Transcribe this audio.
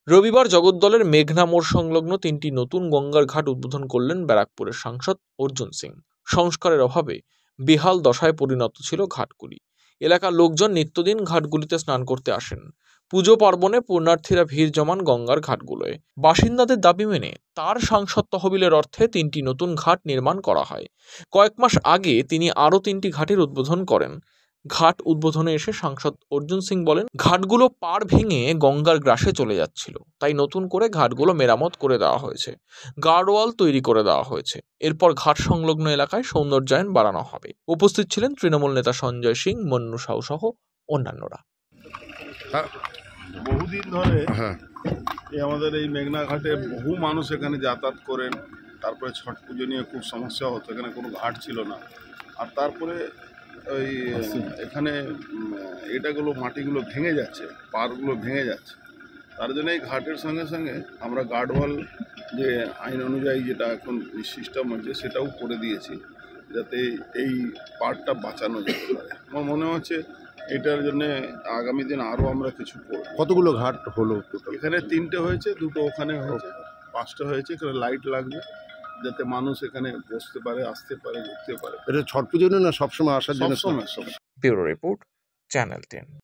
রবিবার জগদ্দলের মেঘনা মোড় সংলগ্ন 3টি নতুন গঙ্গার ঘাট উদ্বোধন করলেন ব্যারাকপুরের সাংসদ অর্জুন সিং। সংস্কারের অভাবে বেহাল দশায় পরিণত ছিল ঘাটগুলি। এলাকার লোকজন নিত্যদিন ঘাটগুলিতে স্নান করতে আসেন। পুজো পার্বণে পুণ্যার্থীরা ভিড় জমান গঙ্গার ঘাটগুলোয়। বাসিন্দাদের দাবি মেনে তার সাংসদ তহবিলের অর্থে 3টি নতুন ঘাট নির্মাণ করা হয়। কয়েক মাস আগে তিনি আরও 3টি ঘাটের উদ্বোধন করেন। ঘাট উদ্বোধনে এসে সাংসদ অর্জুন সিং বলেন, ঘাটগুলো পাড় ভেঙে গঙ্গার গ্রাসে চলে যাচ্ছিল, তাই নতুন করে ঘাটগুলো মেরামত করে দেওয়া হয়েছে, গার্ডওয়াল তৈরি করে দেওয়া হয়েছে। এরপর ঘাট সংলগ্ন এলাকায় সৌন্দর্যায়ন বাড়ানো হবে। উপস্থিত ছিলেন তৃণমূল নেতা সঞ্জয় সিং, মন্নু সাউ সহ অন্যান্যরা। বহুদিন ধরে আমাদের এই মেঘনা ঘাটে বহু মানুষ এখানে যাতায়াত করেন। তারপরে ছট পুজো নিয়ে খুব সমস্যা হতো, এখানে কোনো ঘাট ছিল না। আর তারপরে ওই এখানে এটাগুলো মাটিগুলো ভেঙে যাচ্ছে, পাড়গুলো ভেঙে যাচ্ছে। তার জন্য এই ঘাটের সঙ্গে সঙ্গে আমরা গার্ডওয়াল যে আইন অনুযায়ী যেটা এখন সিস্টেম হচ্ছে সেটাও করে দিয়েছি, যাতে এই পাড়টা বাঁচানো যেতে পারে। আমার মনে হচ্ছে এটার জন্য আগামী দিন আরও আমরা কিছু করব। কতগুলো ঘাট হলো? এখানে 3টে হয়েছে, 2টো ওখানে হয়েছে, 5টা হয়েছে। এখানে লাইট লাগবে যাতে মানুষ এখানে বসতে পারে, আসতে পারে, ঘুরতে পারে। এটা ছট পুজো না সবসময় আসার জন্য? সবসময়। Bureau report, channel 10।